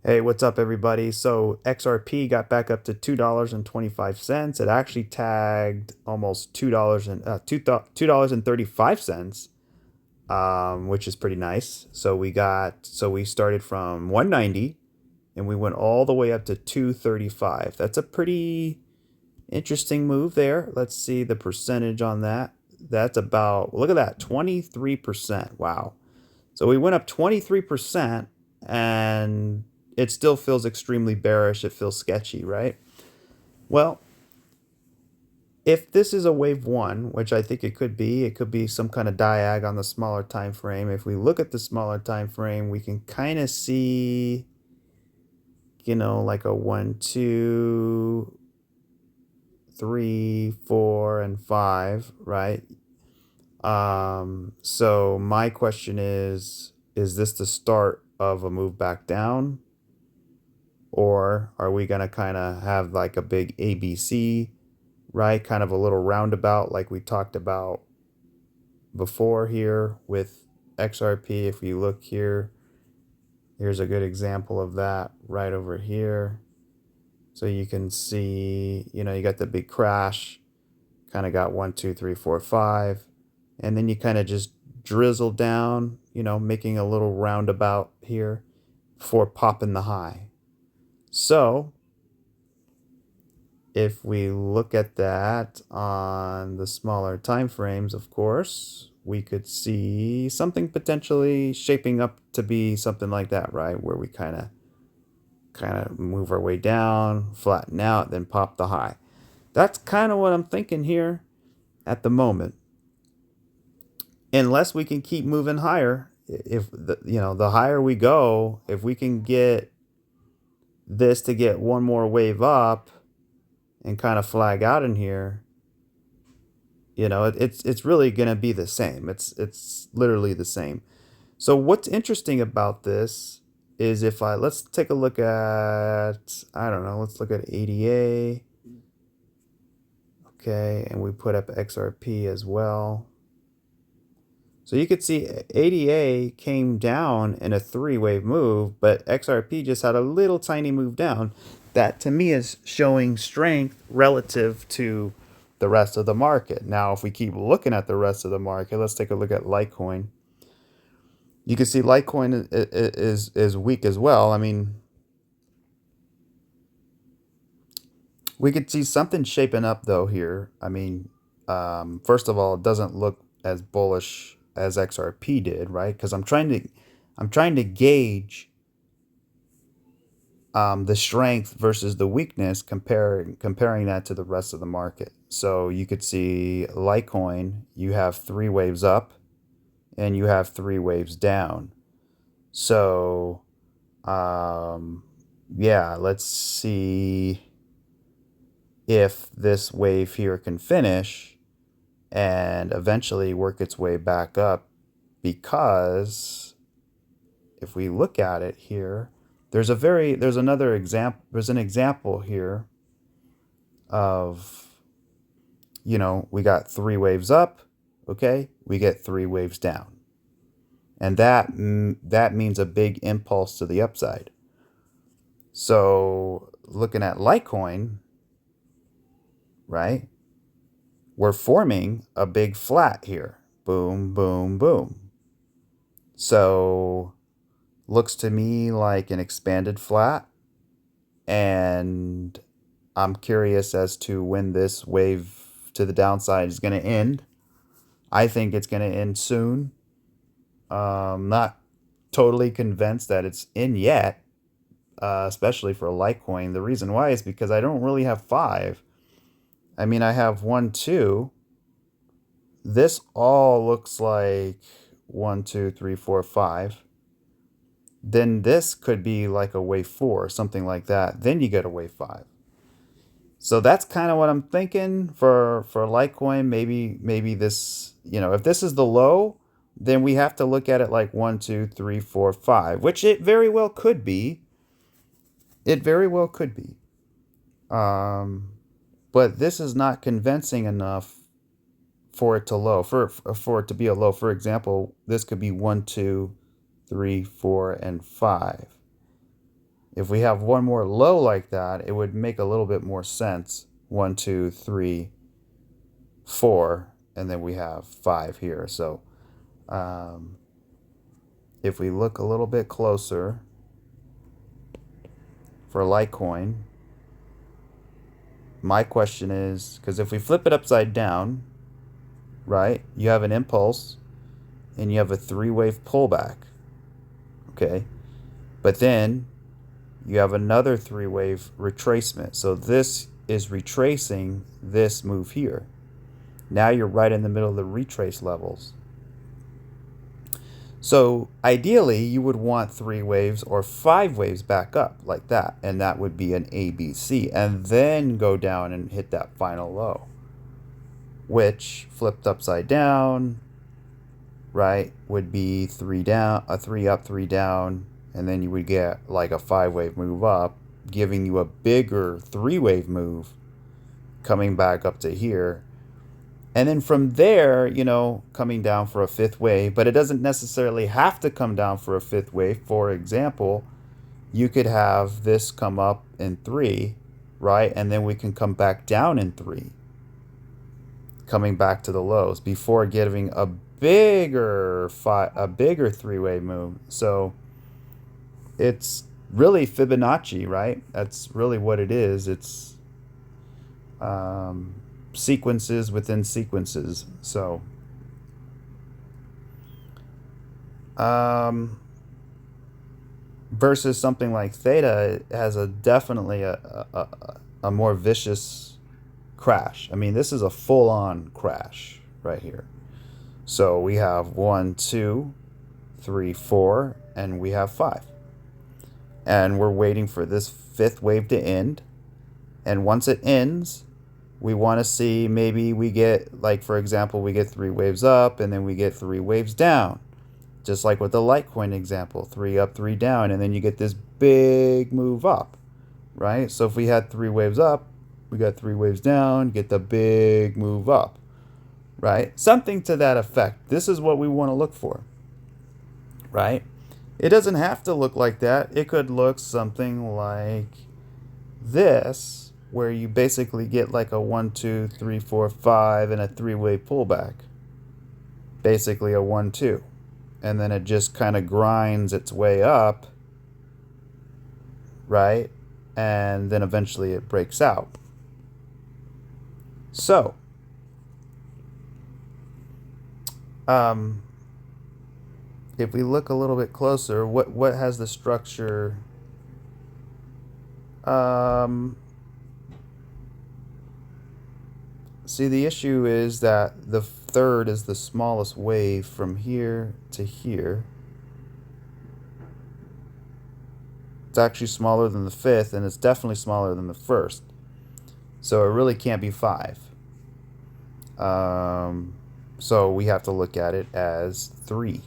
Hey, what's up, everybody? So XRP got back up to $2.25. It actually tagged almost $2.35, which is pretty nice. So we started from 190 and we went all the way up to 235. That's a pretty interesting move there. Let's see the percentage on that. That's about, look at that, 23%. Wow. So we went up 23%, and it still feels extremely bearish. It feels sketchy, right? Well, if this is a wave one, which I think it could be some kind of diag on the smaller time frame. If we look at the smaller time frame, we can kind of see, like a 1, 2, 3, 4, and 5, right? So my question is this the start of a move back down? Or are we going to kind of have like a big ABC, right? Kind of a little roundabout like we talked about before here with XRP. If you look here, here's a good example of that right over here. So you can see, you got the big crash, kind of got 1, 2, 3, 4, 5. And then you kind of just drizzle down, making a little roundabout here before popping the high. So if we look at that on the smaller time frames, of course, we could see something potentially shaping up to be something like that, right? Where we kind of move our way down, flatten out, then pop the high. That's kind of what I'm thinking here at the moment. Unless we can keep moving higher, if the higher we go, if we can get this to get one more wave up and kind of flag out in here, it's really going to be the same. It's literally the same. So what's interesting about this is let's take a look at, I don't know, let's look at ADA. Okay, and we put up XRP as well. So you could see ADA came down in a 3-wave move, but XRP just had a little tiny move down. That to me is showing strength relative to the rest of the market. Now, if we keep looking at the rest of the market, let's take a look at Litecoin. You can see Litecoin is weak as well. I mean, we could see something shaping up though here. I mean, first of all, it doesn't look as bullish as XRP did, right? Because I'm trying to gauge the strength versus the weakness, comparing that to the rest of the market. So you could see Litecoin, you have 3 waves up, and you have 3 waves down. So, yeah, let's see if this wave here can finish and eventually work its way back up, because if we look at it here, there's an example here of, we got 3 waves up, okay? We get 3 waves down. And that means a big impulse to the upside. So looking at Litecoin, right? We're forming a big flat here. Boom, boom, boom. So looks to me like an expanded flat. And I'm curious as to when this wave to the downside is going to end. I think it's going to end soon. Not totally convinced that it's in yet, especially for Litecoin. The reason why is because I don't really have 5. I mean, I have 1, 2. This all looks like 1, 2, 3, 4, 5. Then this could be like a wave 4, something like that. Then you get a wave 5. So that's kind of what I'm thinking for Litecoin. Maybe this, if this is the low, then we have to look at it like 1, 2, 3, 4, 5, which it very well could be. It very well could be. But this is not convincing enough for it to low, for it to be a low. For example, this could be 1, 2, 3, 4, and 5. If we have one more low like that, it would make a little bit more sense. 1, 2, 3, 4, and then we have 5 here. So if we look a little bit closer for Litecoin, my question is, because if we flip it upside down, right, you have an impulse and you have a 3-wave pullback, okay? But then you have another 3-wave retracement. So this is retracing this move here. Now you're right in the middle of the retrace levels. So ideally, you would want 3 waves or 5 waves back up like that, and that would be an ABC, and then go down and hit that final low, which flipped upside down, right, would be 3 down, a 3 up, 3 down, and then you would get like a 5-wave move up, giving you a bigger 3-wave move coming back up to here. And then from there, you know, coming down for a 5th wave, but it doesn't necessarily have to come down for a 5th wave. For example, you could have this come up in 3, right? And then we can come back down in 3, coming back to the lows before giving a bigger 3-wave move. So it's really Fibonacci, right? That's really what it is. It's sequences within sequences. So versus something like Theta, it has definitely a more vicious crash. I mean, this is a full-on crash right here. So we have 1, 2, 3, 4, and we have 5. And we're waiting for this 5th wave to end. And once it ends, we want to see maybe we get, like, for example, we get 3 waves up and then we get 3 waves down. Just like with the Litecoin example, 3 up, 3 down, and then you get this big move up, right? So if we had 3 waves up, we got 3 waves down, get the big move up, right? Something to that effect. This is what we want to look for, right? It doesn't have to look like that. It could look something like this, where you basically get like a 1, 2, 3, 4, 5 and a 3-wave pullback. Basically a 1, 2. And then it just kind of grinds its way up, right? And then eventually it breaks out. So, if we look a little bit closer, what has the structure? See, the issue is that the 3rd is the smallest wave from here to here. It's actually smaller than the 5th, and it's definitely smaller than the 1st. So it really can't be 5. So we have to look at it as 3.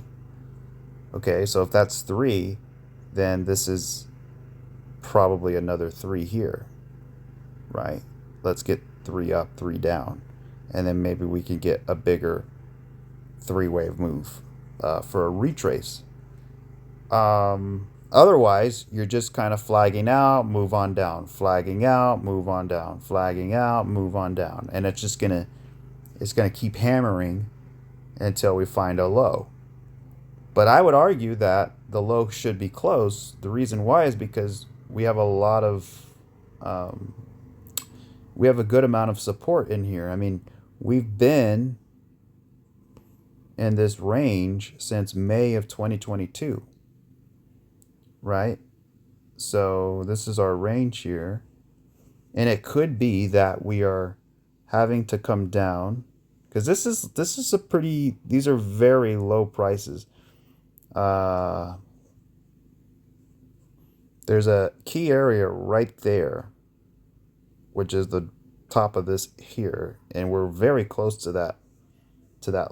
Okay, so if that's 3, then this is probably another 3 here, right? Let's get 3 up, 3 down, and then maybe we can get a bigger 3-wave move for a retrace. Otherwise, you're just kind of flagging out, move on down, flagging out, move on down, flagging out, move on down, and it's just gonna keep hammering until we find a low. But I would argue that the low should be close. The reason why is because we have a lot of we have a good amount of support in here. I mean, we've been in this range since May of 2022, right? So this is our range here, and it could be that we are having to come down, because this is a pretty, these are very low prices. There's a key area right there, which is the top of this here, and we're very close to that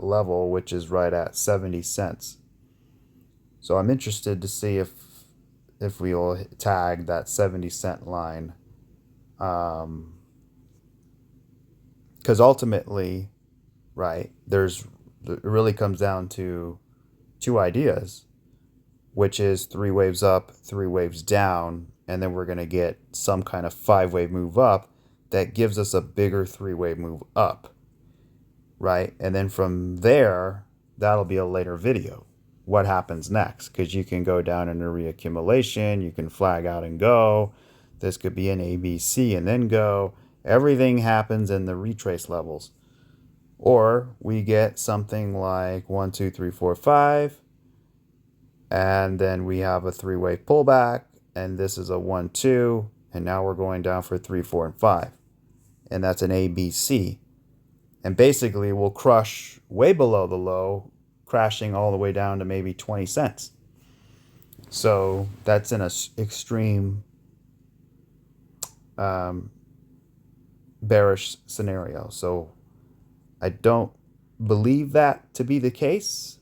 level, which is right at 70 cents. So I'm interested to see if we'll tag that 70-cent line, because ultimately, right, it really comes down to 2 ideas, which is 3 waves up, 3 waves down, and then we're going to get some kind of 5-wave move up that gives us a bigger 3-wave move up, right? And then from there, that'll be a later video. What happens next? Because you can go down into reaccumulation, you can flag out and go. This could be an ABC and then go. Everything happens in the retrace levels. Or we get something like 1, 2, 3, 4, 5, and then we have a 3-wave pullback, and this is a 1, 2, and now we're going down for 3, 4, and 5. And that's an ABC. And basically we'll crush way below the low, crashing all the way down to maybe 20 cents. So that's in an extreme bearish scenario. So I don't believe that to be the case.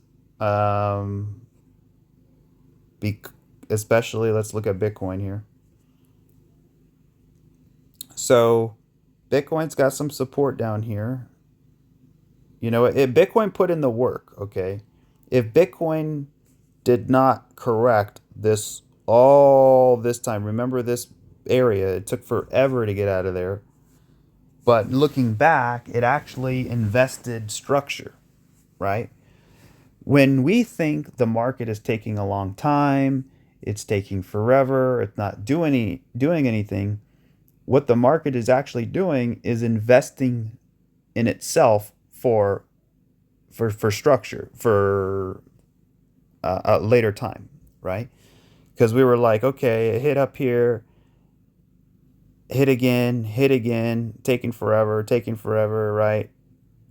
Especially, let's look at Bitcoin here. So Bitcoin's got some support down here. You know, if Bitcoin put in the work, okay? If Bitcoin did not correct this all this time, remember this area, it took forever to get out of there. But looking back, it actually invested structure, right? When we think the market is taking a long time, it's taking forever, it's not doing anything, what the market is actually doing is investing in itself for structure, for a later time, right? Because we were like, okay, hit up here, hit again, taking forever, right?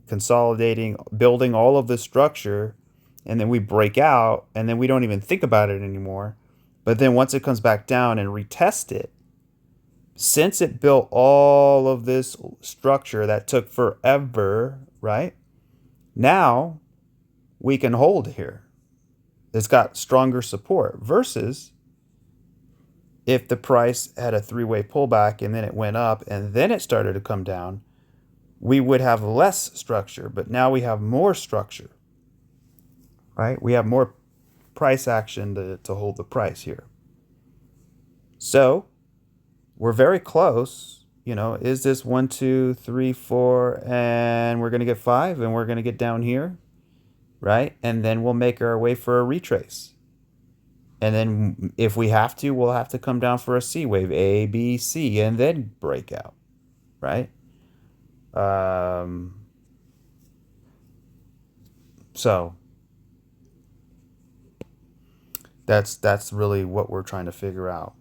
Consolidating, building all of this structure, and then we break out, and then we don't even think about it anymore. But then once it comes back down and retest it, since it built all of this structure that took forever, right? Now we can hold here. It's got stronger support versus if the price had a 3-way pullback and then it went up and then it started to come down, we would have less structure, but now we have more structure, right? We have more price action to hold the price here. So we're very close. You know, is this 1, 2, 3, 4, and we're going to get 5, and we're going to get down here, right? And then we'll make our way for a retrace. And then if we have to, we'll have to come down for a C wave, A, B, C, and then break out, right? So that's really what we're trying to figure out.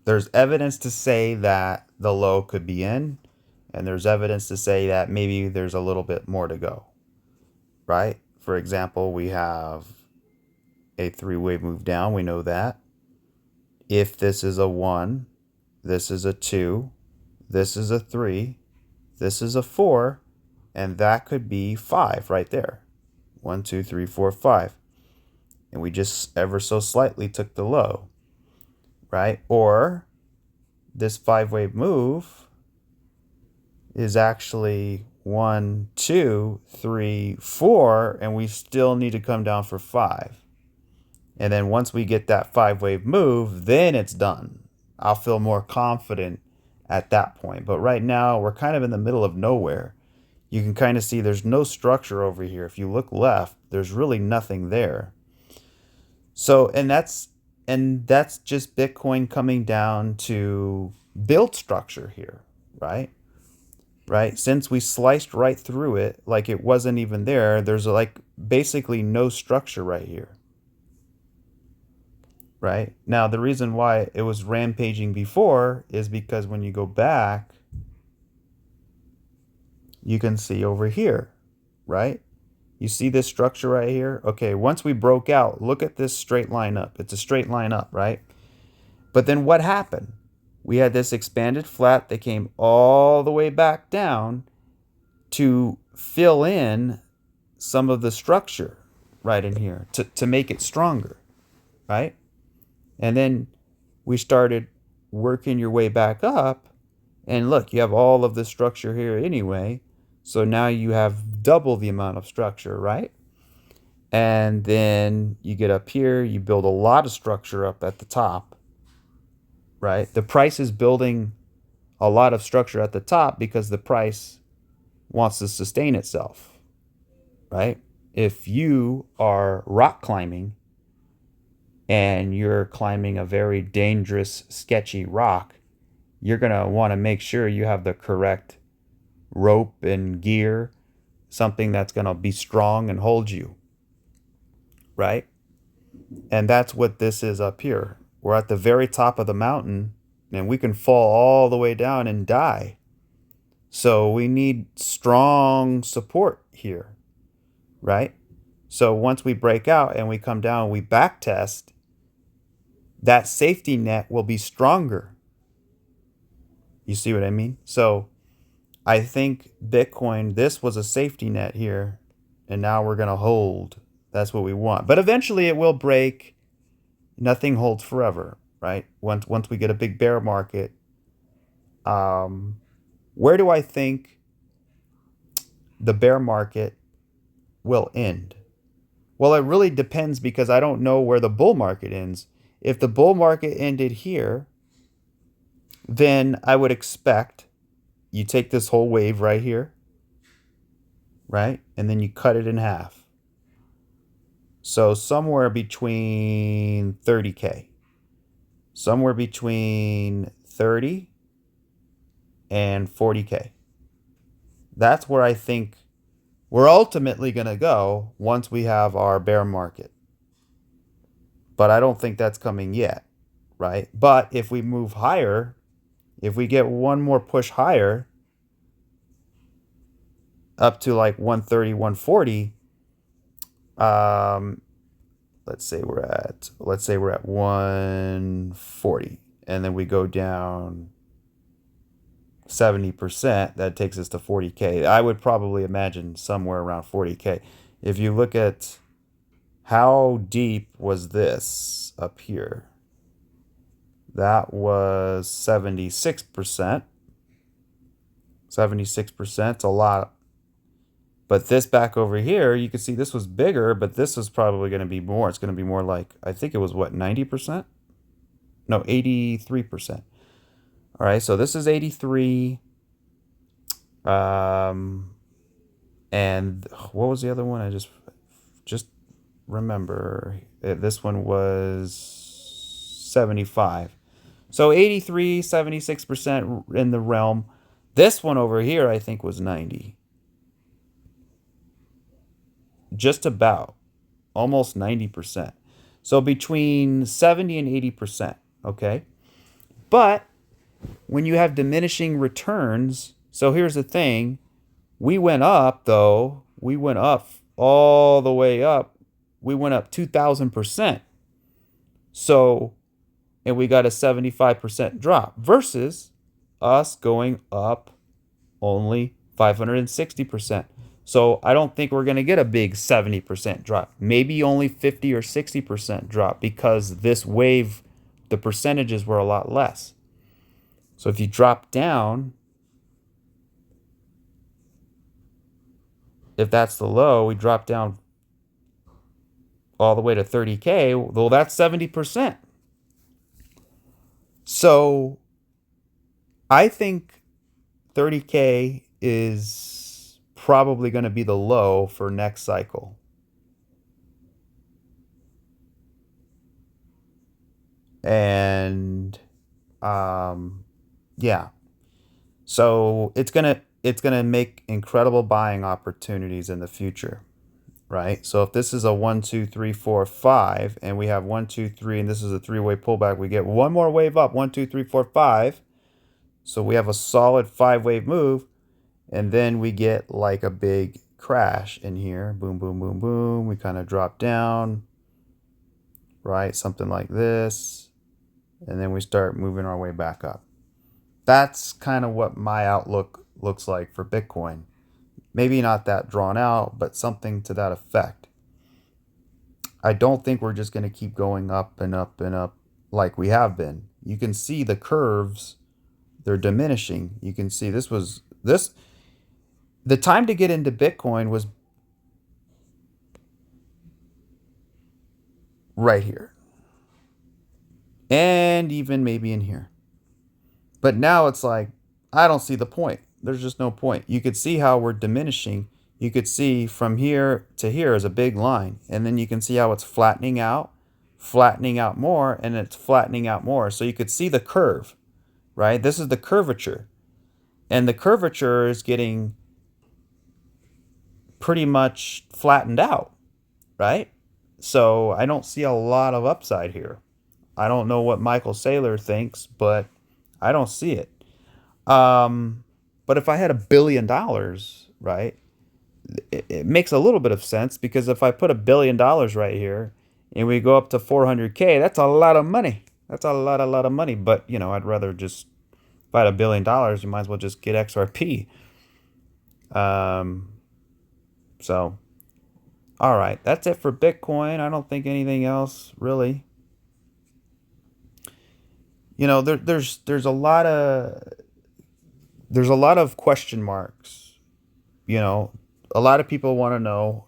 There's evidence to say that the low could be in, and there's evidence to say that maybe there's a little bit more to go, right? For example, we have a 3-wave move down. We know that. If this is a 1, this is a 2, this is a 3, this is a 4, and that could be 5 right there. 1, 2, 3, 4, 5. And we just ever so slightly took the low, right? Or this 5-wave move is actually 1, 2, 3, 4, and we still need to come down for 5. And then once we get that 5-wave move, then it's done. I'll feel more confident at that point. But right now, we're kind of in the middle of nowhere. You can kind of see there's no structure over here. If you look left, there's really nothing there. So, and that's just Bitcoin coming down to build structure here, right? Right? Since we sliced right through it, like it wasn't even there, there's like basically no structure right here. Right? Now, the reason why it was rampaging before is because when you go back, you can see over here, right? You see this structure right here? Okay, once we broke out, look at this straight line up. It's a straight line up, right? But then what happened? We had this expanded flat that came all the way back down to fill in some of the structure right in here to make it stronger, right? And then we started working your way back up, and look, you have all of the structure here anyway. So now you have double the amount of structure, right? And then you get up here, you build a lot of structure up at the top, right? The price is building a lot of structure at the top because the price wants to sustain itself, right? If you are rock climbing and you're climbing a very dangerous, sketchy rock, you're going to want to make sure you have the correct rope and gear, something that's going to be strong and hold you, right? And that's what this is up here. We're at the very top of the mountain and we can fall all the way down and die. So we need strong support here, right? So once we break out and we come down, we back test, that safety net will be stronger. You see what I mean? So I think Bitcoin, this was a safety net here, and now we're going to hold. That's what we want. But eventually it will break. Nothing holds forever, right? Once we get a big bear market, where do I think the bear market will end? Well, it really depends because I don't know where the bull market ends. If the bull market ended here, then I would expect you take this whole wave right here, right? And then you cut it in half. So somewhere between 30K. Somewhere between 30 and 40K. That's where I think we're ultimately going to go once we have our bear market. But I don't think that's coming yet, right? But if we move higher, if we get one more push higher, up to like 130, 140, let's say we're at 140, and then we go down 70%, that takes us to 40K. I would probably imagine somewhere around 40K. If you look at how deep was this up here, that was 76%. 76%, a lot. But this back over here, you can see this was bigger, but this is probably going to be more. It's going to be more like, I think it was what, 90%? No, 83%. All right, so this is 83. And what was the other one? I just remember. This one was 75. So 83, 76% in the realm. This one over here, I think, was 90. Just about. Almost 90%. So between 70 and 80%. Okay. But when you have diminishing returns, so here's the thing. We went up, though. We went up all the way up. We went up 2,000%. So, and we got a 75% drop versus us going up only 560%. So I don't think we're going to get a big 70% drop. Maybe only 50 or 60% drop because this wave, the percentages were a lot less. So if you drop down, if that's the low, we drop down all the way to 30K, well, that's 70%. So I think 30K is probably going to be the low for next cycle. And yeah. So it's gonna make incredible buying opportunities in the future, right? So if this is a 1, 2, 3, 4, 5, and we have 1, 2, 3, and this is a three-way pullback, we get one more wave up, 1, 2, 3, 4, 5. So we have a solid 5-wave move, and then we get like a big crash in here. Boom, boom, boom, boom. We kind of drop down, right? Something like this. And then we start moving our way back up. That's kind of what my outlook looks like for Bitcoin. Maybe not that drawn out, but something to that effect. I don't think we're just going to keep going up and up and up like we have been. You can see the curves, they're diminishing. You can see the time to get into Bitcoin was right here. And even maybe in here. But now it's like, I don't see the point. There's just no point. You could see how we're diminishing. You could see from here to here is a big line. And then you can see how it's flattening out more, and it's flattening out more. So you could see the curve, right? This is the curvature. And the curvature is getting pretty much flattened out, right? So I don't see a lot of upside here. I don't know what Michael Saylor thinks, but I don't see it. But if I had $1 billion, right, it makes a little bit of sense, because if I put $1 billion right here and we go up to 400K, that's a lot of money. That's a lot of money. But, you know, I'd rather just, if I had $1 billion, you might as well just get XRP. So, all right, that's it for Bitcoin. I don't think anything else really. You know, there's a lot of question marks. You know, a lot of people want to know,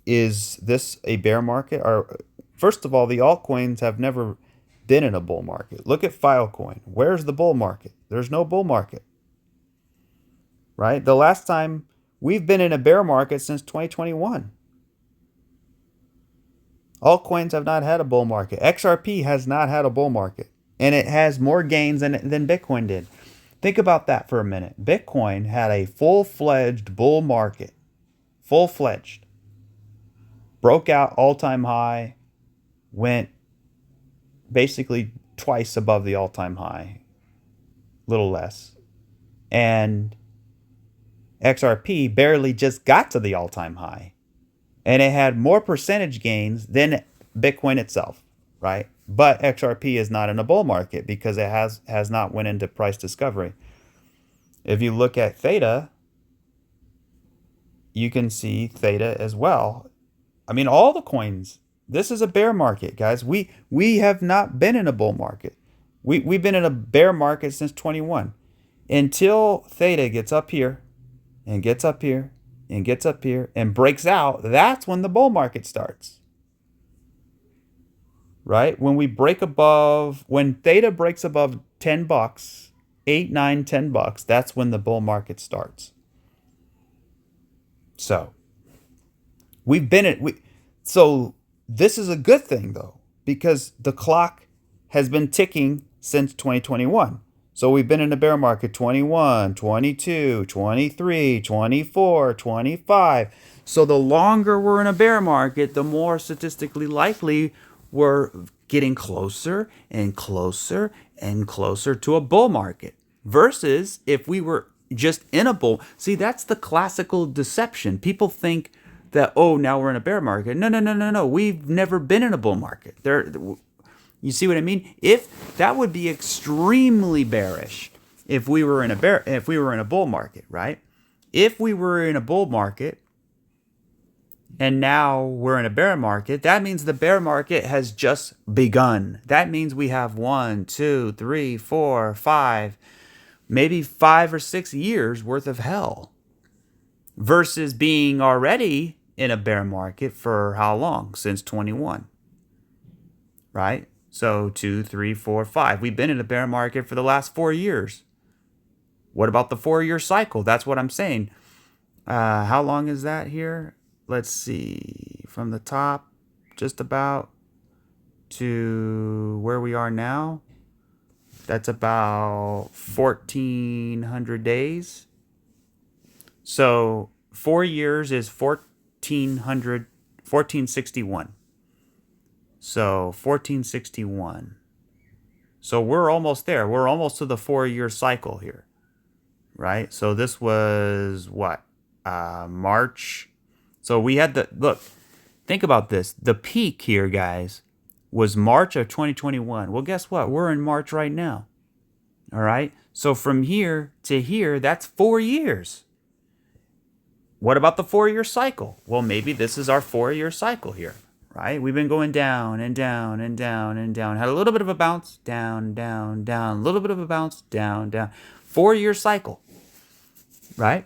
is this a bear market? Or first of all, the altcoins have never been in a bull market. Look at Filecoin. Where's the bull market? There's no bull market. Right? The last time we've been in a bear market since 2021. Altcoins have not had a bull market. XRP has not had a bull market. And it has more gains than Bitcoin did. Think about that for a minute. Bitcoin had a full-fledged bull market. Full-fledged. Broke out all-time high. Went basically twice above the all-time high. Little less. And XRP barely just got to the all-time high. And it had more percentage gains than Bitcoin itself, right? But XRP is not in a bull market because it has not went into price discovery. If you look at Theta, you can see Theta as well. I mean, all the coins. This is a bear market, guys. We have not been in a bull market. We've been in a bear market since 21. Until Theta gets up here and gets up here and gets up here and breaks out, that's when the bull market starts. Right? When Theta breaks above $10, $8, $9, $10, that's when the bull market starts. So so this is a good thing though, because the clock has been ticking since 2021. So we've been in a bear market 21, 22, 23, 24, 25. So the longer we're in a bear market, the more statistically likely we're getting closer and closer and closer to a bull market. Versus if we were just in a bull. See, that's the classical deception. People think that, oh, now we're in a bear market. No. We've never been in a bull market. You see what I mean? If that would be extremely bearish if we were in a bull market, right? If we were in a bull market and now we're in a bear market, that means the bear market has just begun. That means we have 1, 2, 3, 4, 5, maybe 5 or 6 years worth of hell, versus being already in a bear market for how long? Since 21, right? So 2, 3, 4, 5. We've been in a bear market for the last 4 years. What about the 4-year cycle? That's what I'm saying. How long is that here? Let's see. From the top, just about to where we are now, that's about 1,400 days. So 4 years is 1461. So 1461. So we're almost there. We're almost to the 4-year cycle here, right? So this was what? March. So we had think about this. The peak here, guys, was March of 2021. Well, guess what? We're in March right now. All right. So from here to here, that's 4 years. What about the 4-year cycle? Well, maybe this is our 4-year cycle here, right? We've been going down and down and down and down. Had a little bit of a bounce, down, down, down. A little bit of a bounce, down, down. 4-year cycle, right?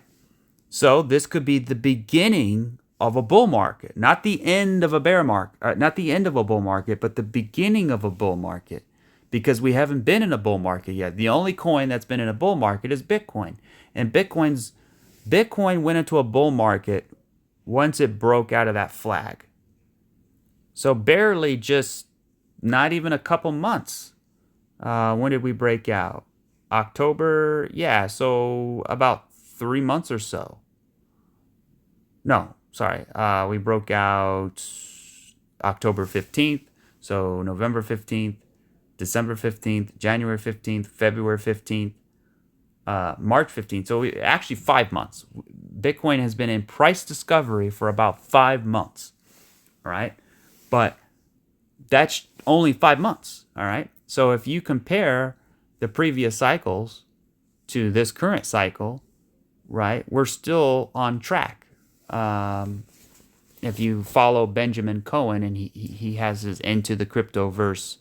So this could be the beginning of a bull market, not the end of a bear market, not the end of a bull market, but the beginning of a bull market, because we haven't been in a bull market yet. The only coin that's been in a bull market is Bitcoin, and Bitcoin went into a bull market once it broke out of that flag. So barely, just not even a couple months. When did we break out? October, yeah, so about 3 months or so. No, sorry. We broke out October 15th. So November 15th, December 15th, January 15th, February 15th, March 15th. So actually 5 months. Bitcoin has been in price discovery for about 5 months. All right. But that's only 5 months. All right. So if you compare the previous cycles to this current cycle, right, we're still on track. If you follow Benjamin Cohen, and he has his Into the Cryptoverse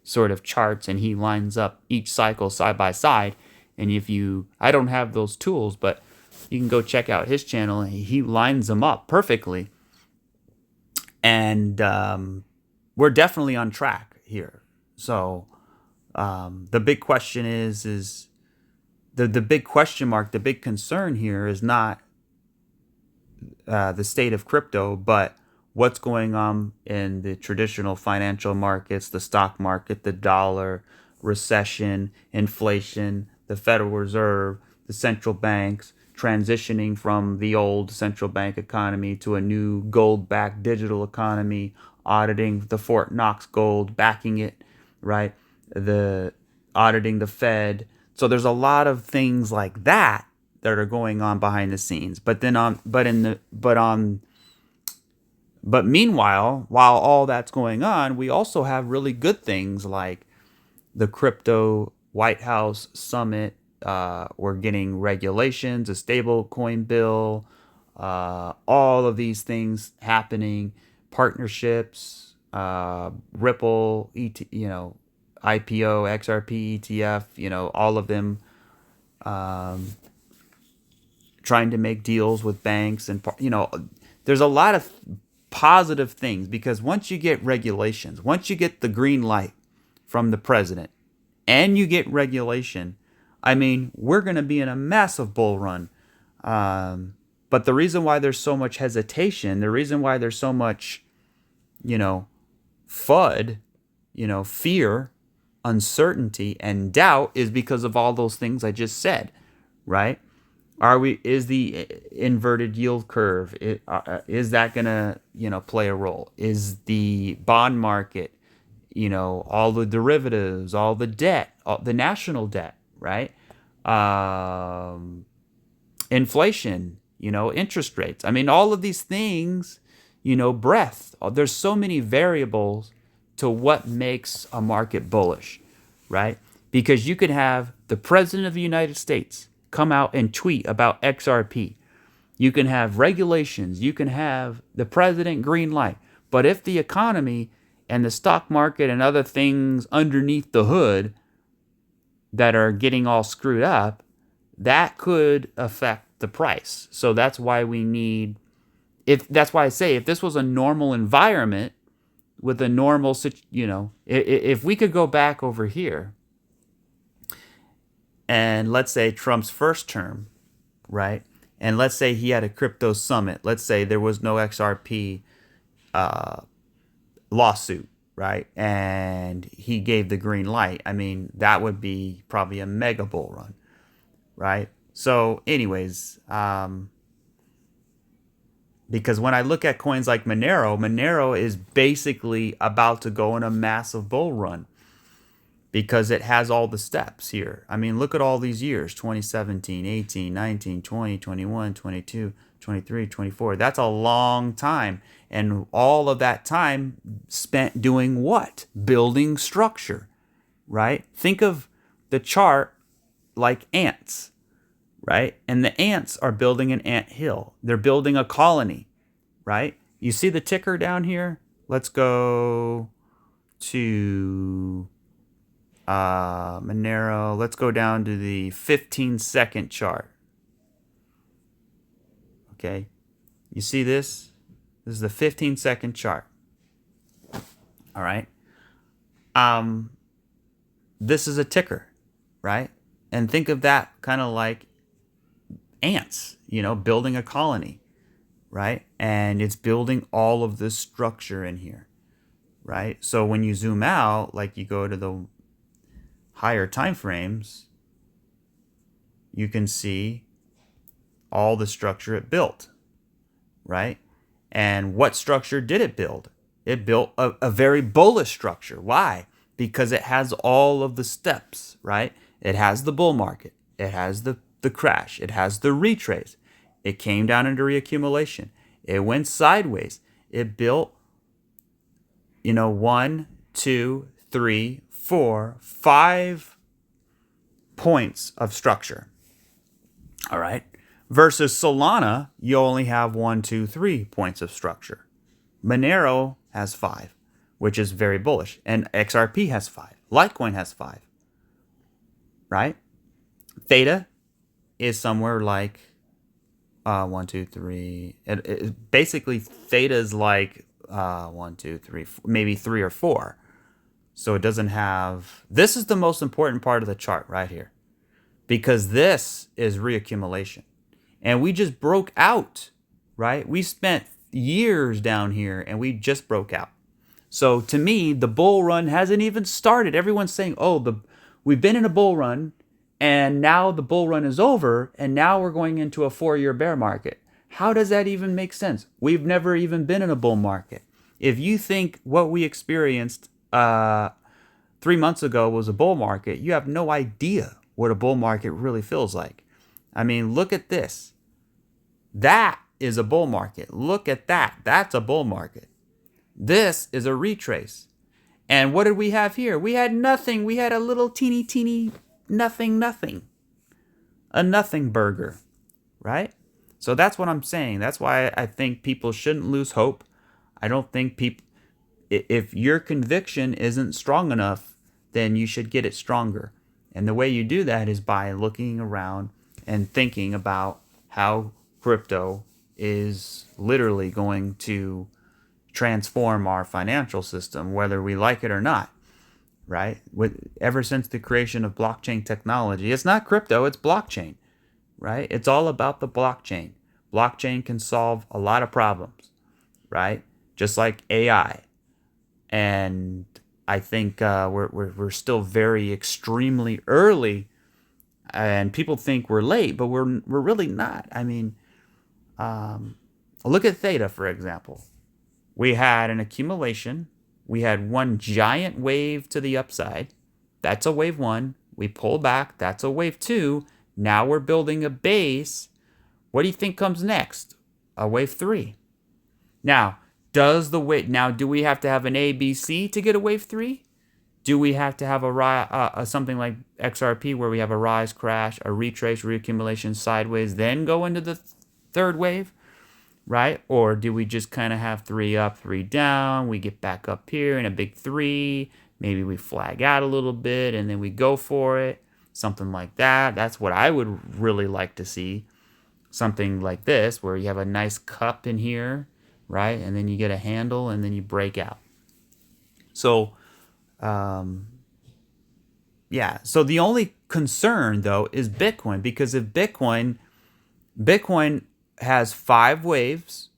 sort of charts, and he lines up each cycle side by side. And if you, I don't have those tools, but you can go check out his channel, and he lines them up perfectly. And we're definitely on track here. So the big question is the big question mark, the big concern here is not the state of crypto, but what's going on in the traditional financial markets, the stock market, the dollar, recession, inflation, the Federal Reserve, the central banks transitioning from the old central bank economy to a new gold-backed digital economy, auditing the Fort Knox gold, backing it, right? The auditing the Fed. So there's a lot of things like that that are going on behind the scenes. But then but meanwhile, while all that's going on, we also have really good things like the crypto White House summit. We're getting regulations, a stable coin bill, all of these things happening, partnerships, Ripple, IPO, XRP, ETF, all of them trying to make deals with banks. And there's a lot of positive things, because once you get regulations, once you get the green light from the president and you get regulation, I mean, we're going to be in a massive bull run. But the reason why there's so much hesitation, the reason why there's so much, FUD, fear, uncertainty, and doubt is because of all those things I just said, right? Is the inverted yield curve, is that gonna play a role? Is the bond market, all the derivatives, all the debt, the national debt, right? Inflation, interest rates. I mean, all of these things, breadth. There's so many variables to what makes a market bullish, right? Because you could have the president of the United States come out and tweet about XRP. You can have regulations. You can have the president green light. But if the economy and the stock market and other things underneath the hood that are getting all screwed up, that could affect the price. So that's why we need, that's why I say, if this was a normal environment with a normal, if we could go back over here and let's say Trump's first term, right? And let's say he had a crypto summit. Let's say there was no XRP lawsuit, right? And he gave the green light. I mean, that would be probably a mega bull run, right? So anyways, because when I look at coins like Monero is basically about to go in a massive bull run because it has all the steps here. I mean, look at all these years, 2017, 18, 19, 20, 21, 22, 23, 24. That's a long time. And all of that time spent doing what? Building structure, right? Think of the chart like ants, right? And the ants are building an ant hill. They're building a colony, right? You see the ticker down here? Let's go to Monero. Let's go down to the 15-second chart. Okay. You see this? This is the 15-second chart. All right. This is a ticker, right? And think of that kind of like ants, building a colony, right? And it's building all of this structure in here, right? So when you zoom out, like you go to the higher time frames, you can see all the structure it built, right? And what structure did it build? It built a very bullish structure. Why? Because it has all of the steps, right? It has the bull market. It has the crash. It has the retrace. It came down into reaccumulation. It went sideways. It built, 1, 2, 3, 4, 5 points of structure. All right. Versus Solana, you only have 1, 2, 3 points of structure. Monero has 5, which is very bullish. And XRP has 5. Litecoin has 5. Right? Theta is somewhere like 1, 2, 3. Basically, Theta is like 1, 2, 3, maybe 3 or 4. So it doesn't have... This is the most important part of the chart right here. Because this is reaccumulation. And we just broke out, right? We spent years down here and we just broke out. So to me, the bull run hasn't even started. Everyone's saying, we've been in a bull run and now the bull run is over and now we're going into a 4-year bear market. How does that even make sense? We've never even been in a bull market. If you think what we experienced 3 months ago was a bull market, you have no idea what a bull market really feels like. I mean, look at this. That is a bull market. Look at that. That's a bull market. This is a retrace. And what did we have here? We had nothing. We had a little teeny nothing. A nothing burger, right? So that's what I'm saying. That's why I think people shouldn't lose hope. I don't think if your conviction isn't strong enough, then you should get it stronger. And the way you do that is by looking around and thinking about how crypto is literally going to transform our financial system, whether we like it or not, right? Ever since the creation of blockchain technology, it's not crypto, it's blockchain, right? It's all about the blockchain. Blockchain can solve a lot of problems, right? Just like AI. And I think we're still very extremely early, and people think we're late, but we're really not. I mean, look at Theta, for example. We had an accumulation. We had one giant wave to the upside. That's a wave 1. We pull back. That's a wave 2. Now we're building a base. What do you think comes next? A wave 3. Now, do we have to have an ABC to get a wave 3? Do we have to have something like XRP where we have a rise, crash, a retrace, reaccumulation, sideways, then go into the third wave, right? Or do we just kind of have 3 up, 3 down? We get back up here in a big 3. Maybe we flag out a little bit and then we go for it. Something like that. That's what I would really like to see. Something like this where you have a nice cup in here, right? And then you get a handle and then you break out. So, So the only concern though is Bitcoin, because if Bitcoin has 5 waves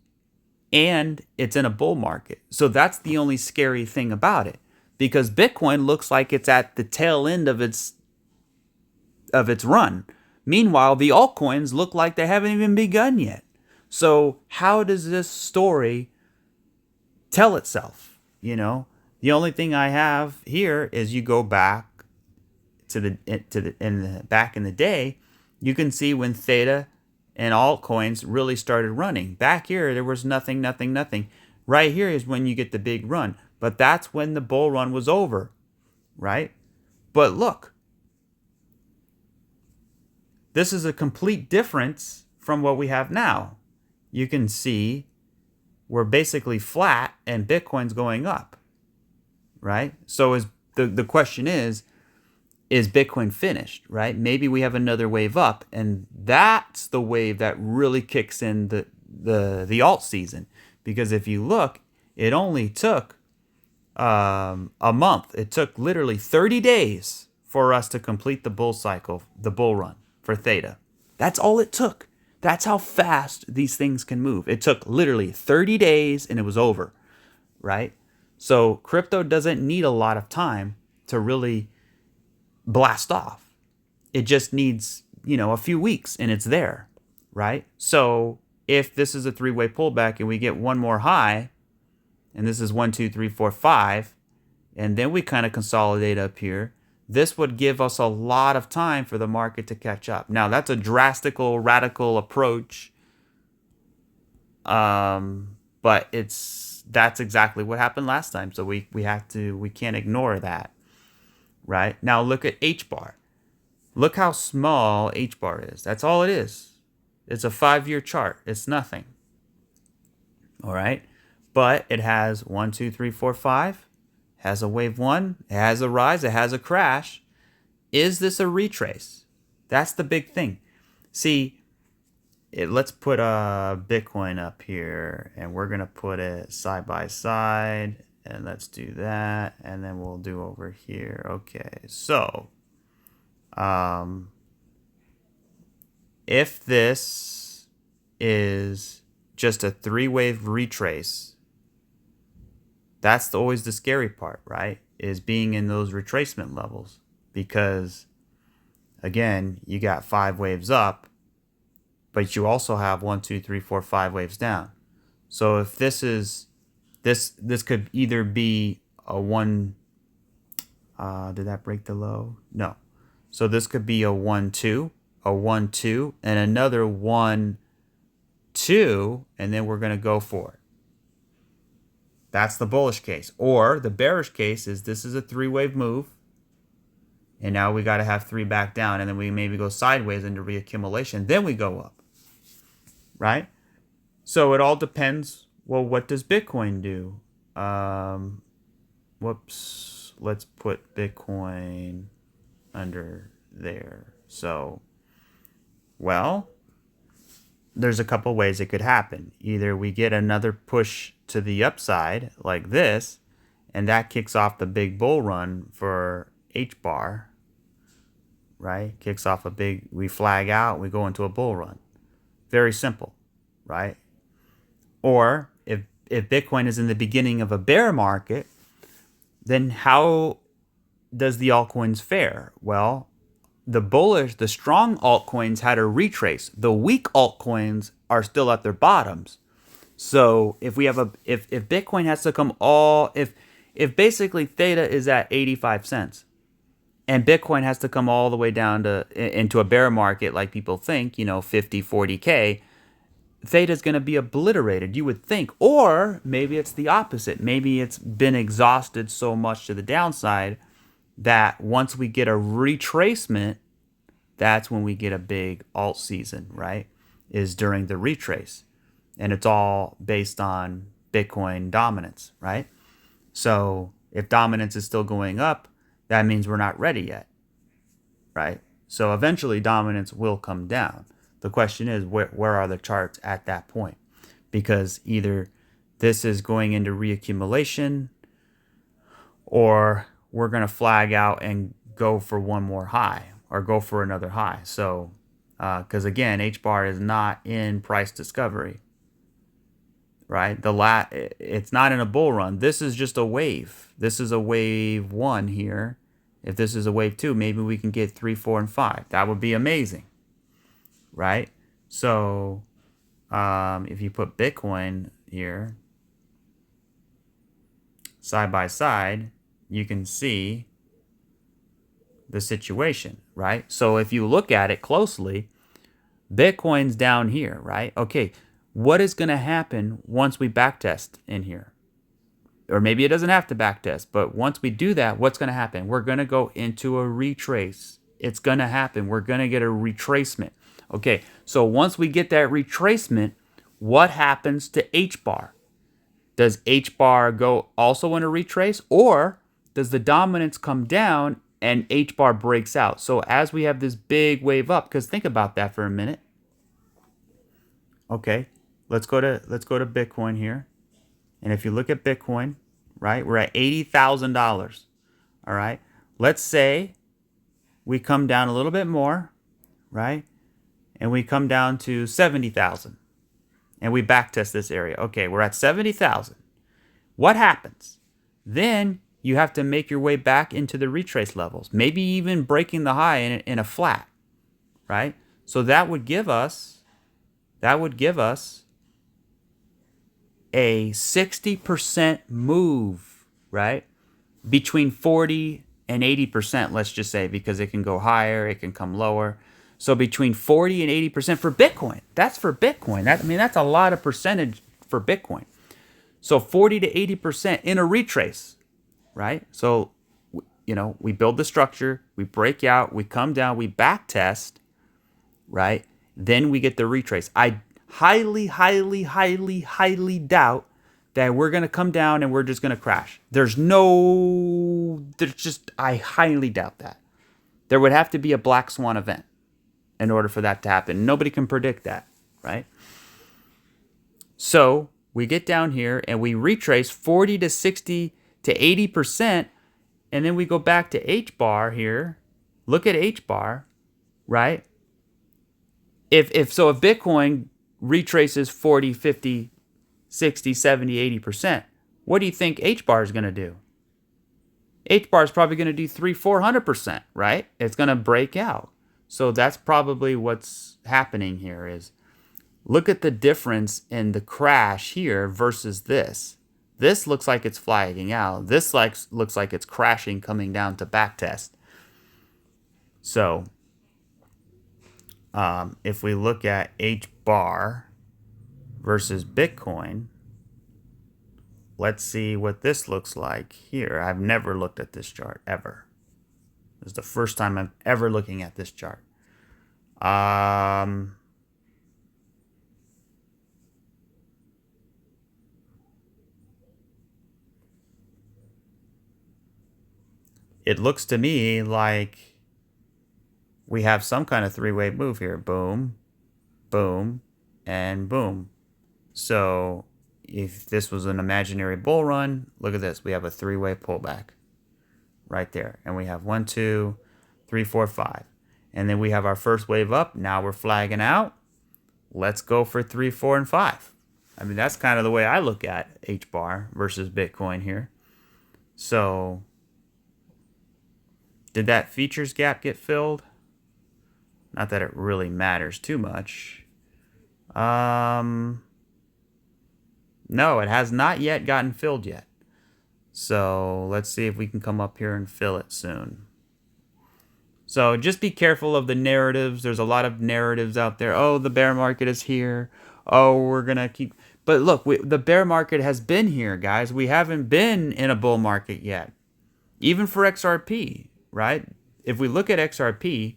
and it's in a bull market. So that's the only scary thing about it, because Bitcoin looks like it's at the tail end of its run. Meanwhile, the altcoins look like they haven't even begun yet. So how does this story tell itself? The only thing I have here is you go back back in the day, you can see when Theta and altcoins really started running. Back here, there was nothing. Right here is when you get the big run. But that's when the bull run was over, right? But look, this is a complete difference from what we have now. You can see we're basically flat and Bitcoin's going up, right? So the question is Bitcoin finished, right? Maybe we have another wave up, and that's the wave that really kicks in the alt season, Because if you look, it only took a month. It took literally 30 days for us to complete the bull cycle, the bull run for Theta. That's all it took. That's how fast these things can move. It took literally 30 days and it was over, right? So crypto doesn't need a lot of time to really blast off. It just needs, a few weeks and it's there, right? So if this is a three-way pullback and we get one more high, and this is 1, 2, 3, 4, 5, and then we kind of consolidate up here, this would give us a lot of time for the market to catch up. Now, that's a radical approach, but that's exactly what happened last time. So we can't ignore that, right? Now look at HBAR. Look how small HBAR is. That's all it is. It's a 5-year chart. It's nothing. All right. But it has 1, 2, 3, 4, 5. Has a wave 1. It has a rise. It has a crash. Is this a retrace? That's the big thing. See, let's put Bitcoin up here, and we're gonna put it side by side, and let's do that, and then we'll do over here. Okay, so if this is just a 3-wave retrace, that's always the scary part, right? Is being in those retracement levels. Because, again, you got 5 waves up, but you also have 1, 2, 3, 4, 5 waves down. So if this is, this could either be a 1, did that break the low? No. So this could be a 1, 2, a 1, 2, and another 1, 2, and then we're going to go for it. That's the bullish case. Or the bearish case is this is a 3-wave move, and now we got to have 3 back down, and then we maybe go sideways into reaccumulation. Then we go up, right? So it all depends. Well, what does Bitcoin do? Whoops. Let's put Bitcoin under there. So, well, there's a couple ways it could happen. Either we get another push to the upside like this, and that kicks off the big bull run for HBAR, right? Kicks off we flag out, we go into a bull run. Very simple, right? Or if Bitcoin is in the beginning of a bear market, then how does the altcoins fare? Well, the strong altcoins had a retrace. The weak altcoins are still at their bottoms. So if Bitcoin has to come if basically Theta is at 85 cents and Bitcoin has to come all the way down into a bear market like people think, 50, 40K, Theta is going to be obliterated, you would think. Or maybe it's the opposite. Maybe it's been exhausted so much to the downside that once we get a retracement, that's when we get a big alt season, right? Is during the retrace. And it's all based on Bitcoin dominance, right? So if dominance is still going up, that means we're not ready yet, right? So eventually dominance will come down. The question is, where are the charts at that point? Because either this is going into reaccumulation, or we're going to flag out and go for one more high or go for another high. So, because again, HBAR is not in price discovery, right? It's not in a bull run. This is just a wave. This is a wave 1 here. If this is a wave 2, maybe we can get 3, 4, and 5. That would be amazing, right? So, if you put Bitcoin here side by side, you can see the situation, right? So if you look at it closely, Bitcoin's down here, right? Okay, what is going to happen once we backtest in here? Or maybe it doesn't have to backtest, but once we do that, what's going to happen? We're going to go into a retrace. It's going to happen. We're going to get a retracement. Okay, so once we get that retracement, what happens to HBAR? Does HBAR go also in a retrace, or does the dominance come down and HBAR breaks out? So as we have this big wave up, because think about that for a minute. Okay, let's go to Bitcoin here. And if you look at Bitcoin, right, we're at $80,000. All right. Let's say we come down a little bit more, right? And we come down to 70,000 and we backtest this area. Okay, we're at 70,000. What happens? Then you have to make your way back into the retrace levels, maybe even breaking the high in a flat, right? So that would give us a 60% move, right? Between 40 and 80%, let's just say, because it can go higher, it can come lower. So between 40 and 80% for Bitcoin. That's for Bitcoin. That's a lot of percentage for Bitcoin. So 40 to 80% in a retrace, right? So, we build the structure, we break out, we come down, we back test, right? Then we get the retrace. I highly, highly, highly, highly doubt that we're going to come down and we're just going to crash. I highly doubt that. There would have to be a black swan event in order for that to happen. Nobody can predict that, right? So we get down here and we retrace 40 to 60 to 80%, and then we go back to HBAR here. Look at HBAR, right? If Bitcoin retraces 40, 50, 60, 70, 80%, what do you think HBAR is going to do? HBAR is probably going to do 400%, right? It's going to break out. So that's probably what's happening here is look at the difference in the crash here versus this. This looks like it's flagging out. This looks like it's crashing coming down to backtest. So if we look at HBAR versus Bitcoin, let's see what this looks like here. I've never looked at this chart, ever. This is the first time I'm ever looking at this chart. It looks to me like we have some kind of three-way move here. Boom, boom, and boom. So if this was an imaginary bull run, look at this. We have a three-way pullback right there. And we have 1, 2, 3, 4, 5. And then we have our first wave up. Now we're flagging out. Let's go for 3, 4, and 5. That's kind of the way I look at HBAR versus Bitcoin here. So did that features gap get filled? Not that it really matters too much. No, it has not yet gotten filled yet. So let's see if we can come up here and fill it soon. So just be careful of the narratives. There's a lot of narratives out there. Oh, the bear market is here. Oh, we're going to keep... But look, the bear market has been here, guys. We haven't been in a bull market yet. Even for XRP, right? If we look at XRP,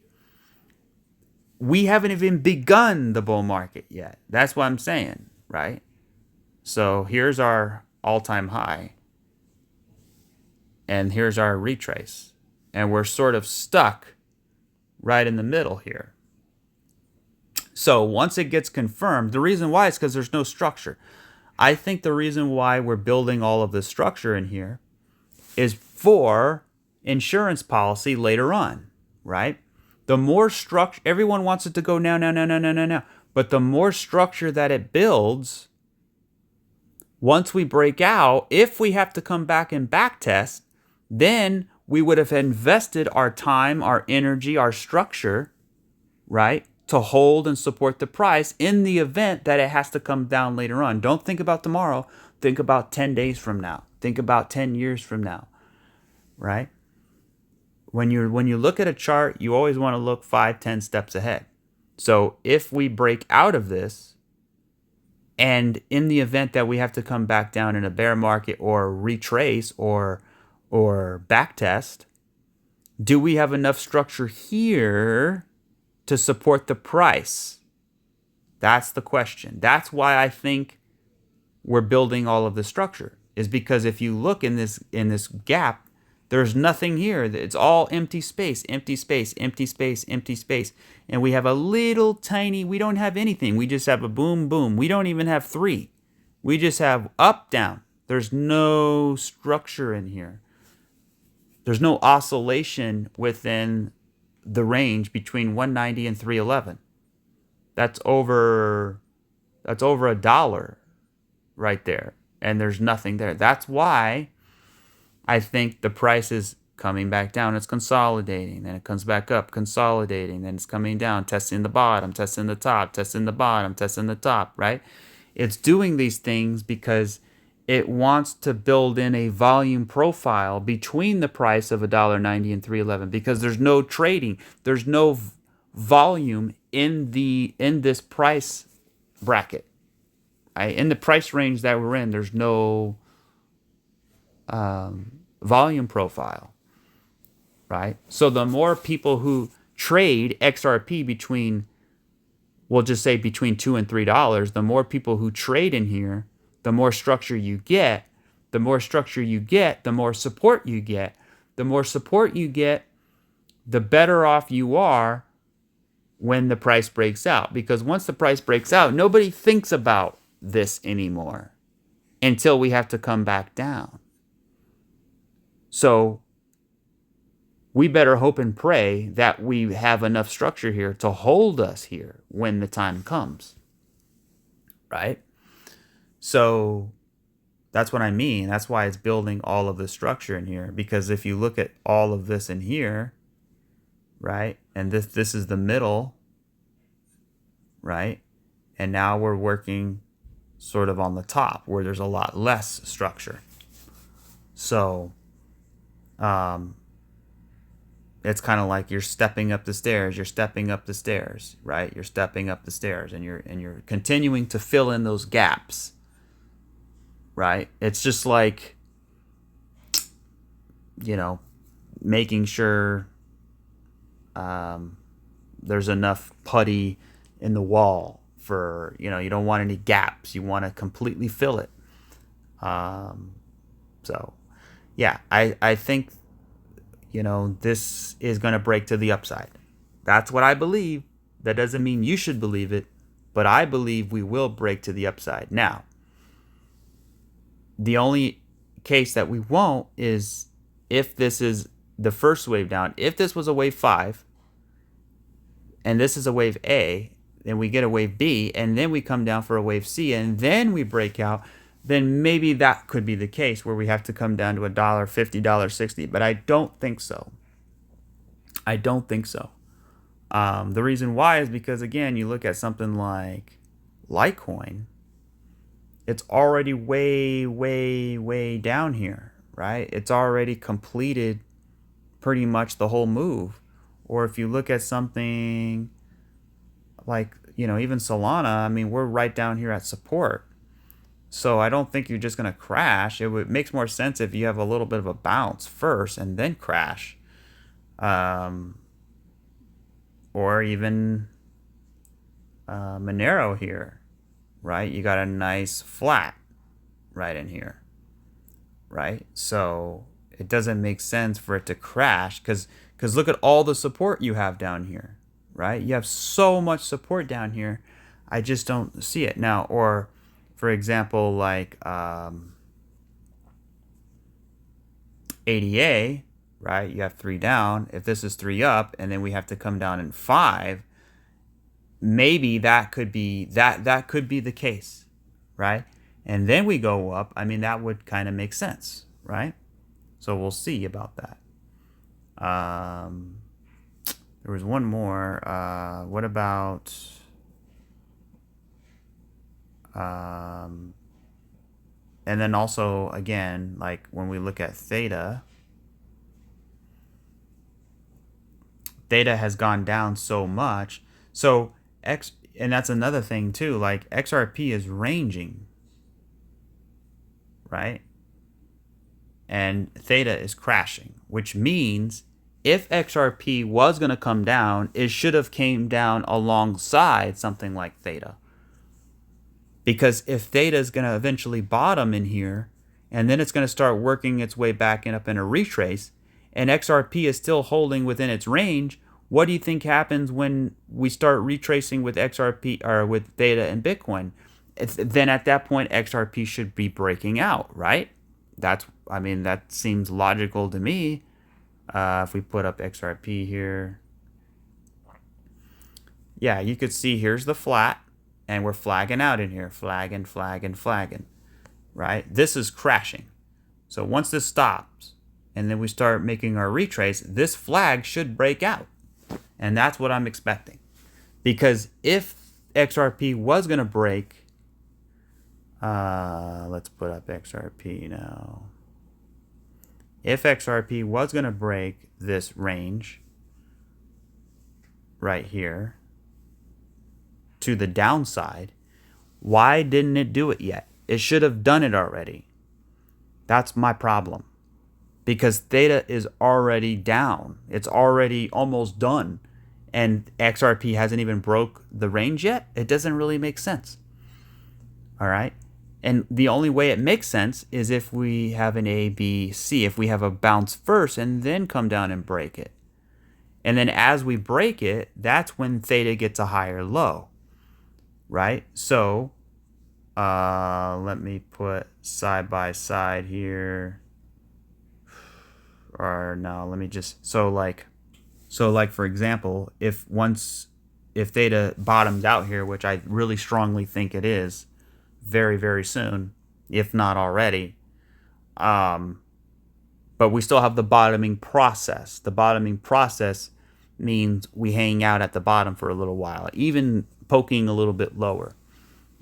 we haven't even begun the bull market yet. That's what I'm saying, right? So here's our all-time high. And here's our retrace. And we're sort of stuck right in the middle here. So once it gets confirmed, the reason why is because there's no structure. I think the reason why we're building all of this structure in here is for insurance policy later on, right? The more structure, everyone wants it to go now. But the more structure that it builds, once we break out, if we have to come back and backtest, then we would have invested our time, our energy, our structure, right, to hold and support the price in the event that it has to come down later on. Don't think about tomorrow. Think about 10 days from now. Think about 10 years from now, right? When you look at a chart, you always want to look 5, 10 steps ahead. So if we break out of this, and in the event that we have to come back down in a bear market or retrace or backtest, do we have enough structure here to support the price? That's the question. That's why I think we're building all of the structure, is because if you look in this gap, there's nothing here. It's all empty space, empty space, empty space, empty space. And we have a little tiny, we don't have anything. We just have a boom, boom. We don't even have 3. We just have up, down, There's no structure in here. There's no oscillation within the range between 190 and 311. That's over $1 right there. And there's nothing there. That's why I think the price is coming back down. It's consolidating. Then it comes back up, consolidating. Then it's coming down, testing the bottom, testing the top, testing the bottom, testing the top, right? It's doing these things because it wants to build in a volume profile between the price of $1.90 and 311 because there's no trading. There's no volume in this price bracket. In the price range that we're in, there's no volume profile, right? So the more people who trade XRP between, we'll just say between $2 and $3, the more people who trade in here, the more structure you get. The more structure you get, the more support you get. The more support you get, the better off you are when the price breaks out. Because once the price breaks out, nobody thinks about this anymore until we have to come back down. So we better hope and pray that we have enough structure here to hold us here when the time comes, right? So that's what I mean. That's why it's building all of the structure in here. Because if you look at all of this in here, right, and this is the middle, right, and now we're working sort of on the top where there's a lot less structure. So it's kind of like you're stepping up the stairs. You're stepping up the stairs, right? You're stepping up the stairs, and you're continuing to fill in those gaps, right? It's just like, making sure there's enough putty in the wall for, you don't want any gaps. You want to completely fill it. So, yeah, I think, this is going to break to the upside. That's what I believe. That doesn't mean you should believe it, but I believe we will break to the upside. Now, the only case that we won't is if this is the first wave down. If this was a wave 5 and this is a wave A, then we get a wave B, and then we come down for a wave C, and then we break out, then maybe that could be the case where we have to come down to $1.50, $1.60. But I don't think so. I don't think so. The reason why is because, again, you look at something like Litecoin. It's already way, way, way down here, right? It's already completed pretty much the whole move. Or if you look at something like, even Solana, we're right down here at support. So I don't think you're just going to crash. It makes more sense if you have a little bit of a bounce first and then crash. Or even Monero here, right? You got a nice flat right in here, right? So it doesn't make sense for it to crash because look at all the support you have down here, right? You have so much support down here. I just don't see it now. Or, for example, like ADA, right? You have 3 down. If this is 3 up, and then we have to come down in 5, maybe that could be that could be the case, right? And then we go up. That would kind of make sense, right? So we'll see about that. There was one more. What about and then also, again, like when we look at Theta has gone down so much. So and that's another thing too, like XRP is ranging, right? And Theta is crashing, which means if XRP was going to come down, it should have came down alongside something like Theta. Because if Theta is going to eventually bottom in here, and then it's going to start working its way back and up in a retrace, and XRP is still holding within its range, what do you think happens when we start retracing with XRP or with Theta and Bitcoin? then at that point XRP should be breaking out, right? That seems logical to me. If we put up XRP here, yeah, you could see here's the flat, and we're flagging out in here, flagging, right? This is crashing. So once this stops, and then we start making our retrace, this flag should break out. And that's what I'm expecting. Because if XRP was going to break, let's put up XRP now. If XRP was going to break this range right here to the downside, why didn't it do it yet? It should have done it already. That's my problem. Because Theta is already down. It's already almost done. And XRP hasn't even broke the range yet. It doesn't really make sense. All right. And the only way it makes sense is if we have an A, B, C. If we have a bounce first and then come down and break it. And then as we break it, that's when Theta gets a higher low. Right? So let me put side by side here. Or no, let me just so like for example, if Theta bottoms out here, which I really strongly think it is, very, very soon, if not already, but we still have the bottoming process. The bottoming process means we hang out at the bottom for a little while, even poking a little bit lower,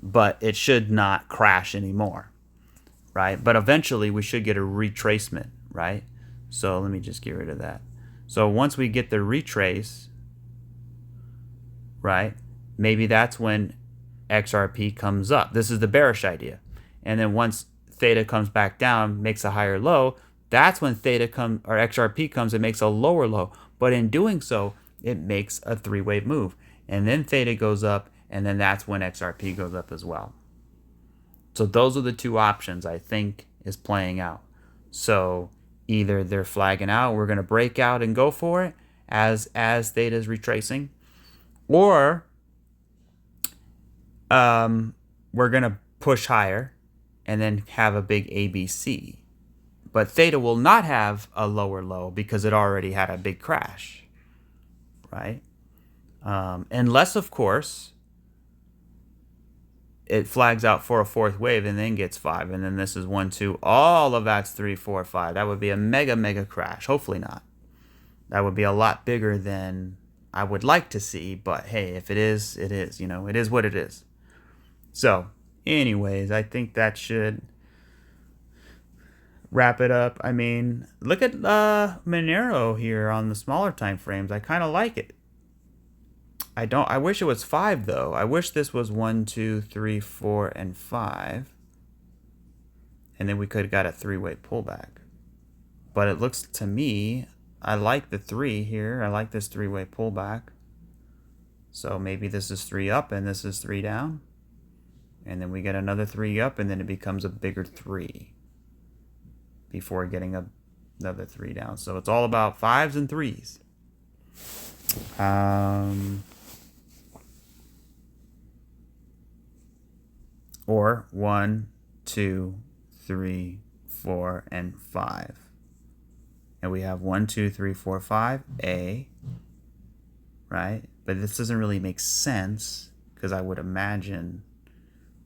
but it should not crash anymore, right? But eventually we should get a retracement, right? So let me just get rid of that. So once we get the retrace, right, maybe that's when XRP comes up. This is the bearish idea. And then once Theta comes back down, makes a higher low, that's when XRP comes and makes a lower low. But in doing so, it makes a three-wave move. And then Theta goes up, and then that's when XRP goes up as well. So those are the two options I think is playing out. So either they're flagging out, we're going to break out and go for it as Theta is retracing, or we're going to push higher and then have a big ABC. But Theta will not have a lower low because it already had a big crash, right? Unless, of course, it flags out for a fourth wave and then gets 5. And then this is 1, 2. All of that's 3, 4, 5. That would be a mega crash. Hopefully not. That would be a lot bigger than I would like to see. But hey, if it is, it is. You know, it is what it is. So, anyways, I think that should wrap it up. I mean, look at Monero here on the smaller time frames. I kind of like it. I wish it was 5 though. I wish this was 1, 2, 3, 4, and 5. And then we could have got a 3-way pullback. But it looks to me, I like the 3 here. I like this 3-way pullback. So maybe this is 3 up and this is 3 down. And then we get another 3 up and then it becomes a bigger 3 before getting another 3 down. So it's all about 5s and 3s. Or 1, 2, 3, 4, and 5. And we have 1, 2, 3, 4, 5, A, right? But this doesn't really make sense because I would imagine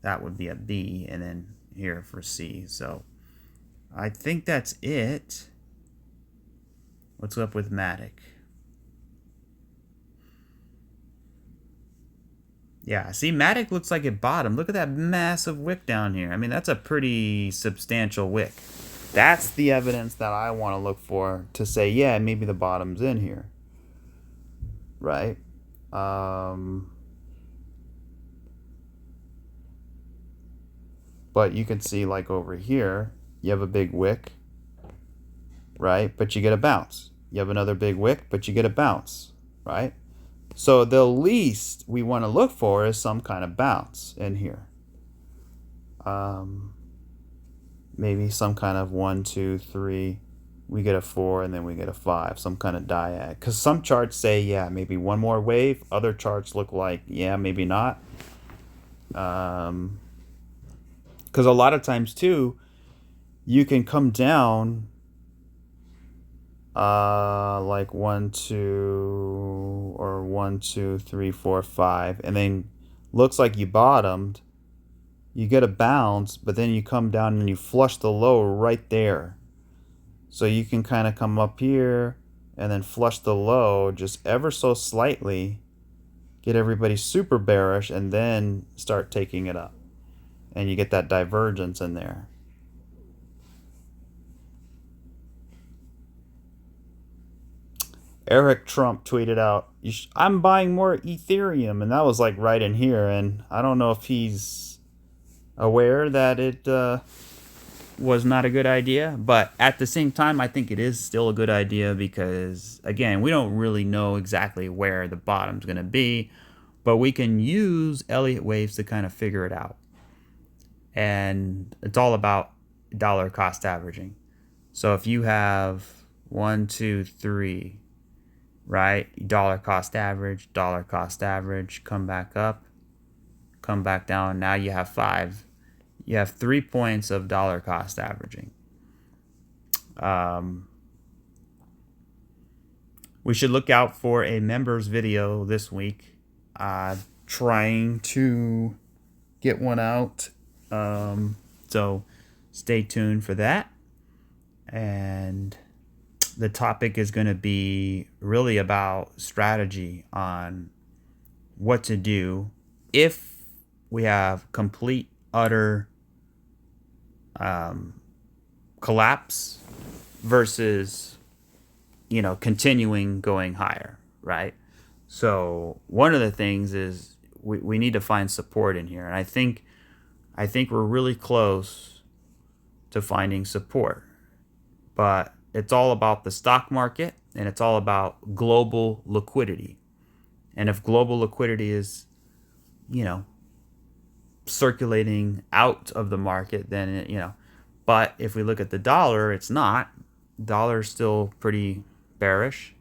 that would be a B and then here for C. So I think that's it. What's up with Matic? Yeah, see, Matic looks like it bottomed. Look at that massive wick down here. I mean, that's a pretty substantial wick. That's the evidence that I want to look for to say, yeah, maybe the bottom's in here. Right? But you can see, like, over here, you have a big wick, right? But you get a bounce. You have another big wick, but you get a bounce, right? So the least we want to look for is some kind of bounce in here. Maybe some kind of 1, 2, 3. We get a 4 and then we get a 5. Some kind of diag. Because some charts say, yeah, maybe one more wave. Other charts look like, yeah, maybe not. Because a lot of times too, you can come down like 1, 2, and then looks like you bottomed. You get a bounce, but then you come down and you flush the low right there. So you can kind of come up here and then flush the low just ever so slightly, get everybody super bearish, and then start taking it up. And you get that divergence in there. Eric Trump tweeted out, I'm buying more Ethereum. And that was like right in here. And I don't know if he's aware that it was not a good idea. But at the same time, I think it is still a good idea because, again, we don't really know exactly where the bottom's going to be. But we can use Elliott waves to kind of figure it out. And it's all about dollar cost averaging. So if you have 1, 2, 3, right? Dollar cost average, come back up, come back down. Now you have 5. You have 3 points of dollar cost averaging. We should look out for a members video this week. Trying to get one out. So stay tuned for that. And the topic is going to be really about strategy on what to do if we have complete, utter collapse versus, continuing going higher, right? So one of the things is we need to find support in here. And I think we're really close to finding support. But it's all about the stock market and it's all about global liquidity. And if global liquidity is, circulating out of the market, then, but if we look at the dollar, it's not. Dollar's still pretty bearish.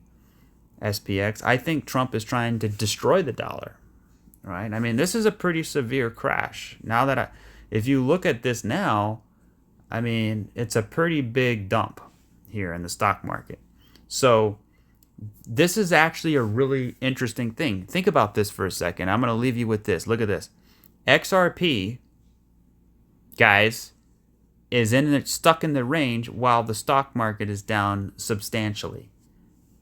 SPX. I think Trump is trying to destroy the dollar, right? I mean, this is a pretty severe crash. Now that if you look at this now, I mean, it's a pretty big dump here in the stock market. So this is actually a really interesting thing. Think about this for a second. I'm going to leave you with this. Look at this. XRP, guys, is stuck in the range while the stock market is down substantially,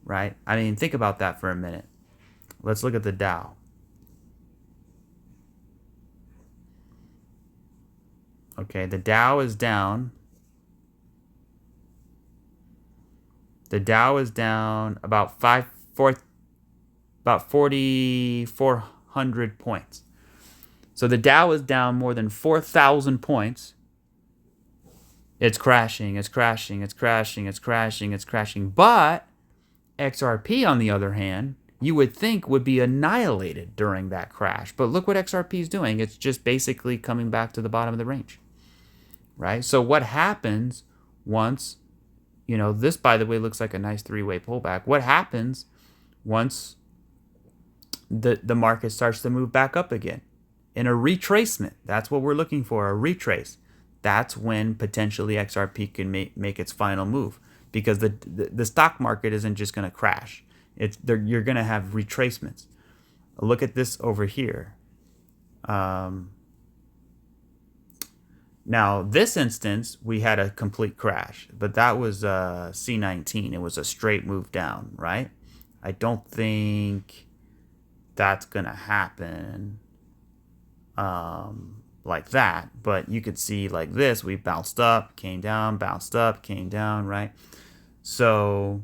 right? I mean, think about that for a minute. Let's look at the Dow. Okay, the Dow is down. The Dow is down about 4,400 points. So the Dow is down more than 4,000 points. It's crashing, it's crashing, it's crashing, it's crashing, it's crashing. But XRP, on the other hand, you would think would be annihilated during that crash. But look what XRP is doing. It's just basically coming back to the bottom of the range, right? So what happens once, this, by the way, looks like a nice 3-way pullback. What happens once the market starts to move back up again? In a retracement, that's what we're looking for, a retrace. That's when potentially XRP can make its final move, because the stock market isn't just going to crash. You're going to have retracements. Look at this over here. Now, this instance, we had a complete crash, but that was C19. It was a straight move down, right? I don't think that's going to happen like that, but you could see like this, we bounced up, came down, bounced up, came down, right? So,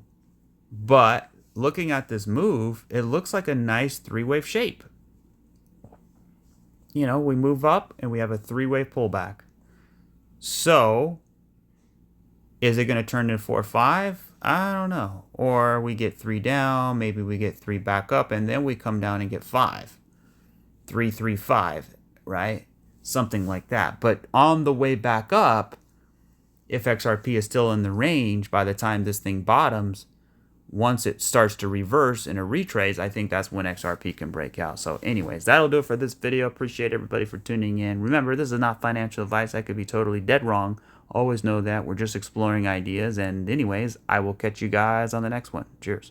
but looking at this move, it looks like a nice 3-wave shape. We move up and we have a 3-wave pullback. So, is it going to turn into 4-5? I don't know. Or we get 3 down, maybe we get 3 back up, and then we come down and get 5. 3, 3, 5, right? Something like that. But on the way back up, if XRP is still in the range by the time this thing bottoms, once it starts to reverse in a retrace, I think that's when XRP can break out. So anyways, that'll do it for this video. Appreciate everybody for tuning in. Remember, this is not financial advice. I could be totally dead wrong. Always know that. We're just exploring ideas. And anyways, I will catch you guys on the next one. Cheers.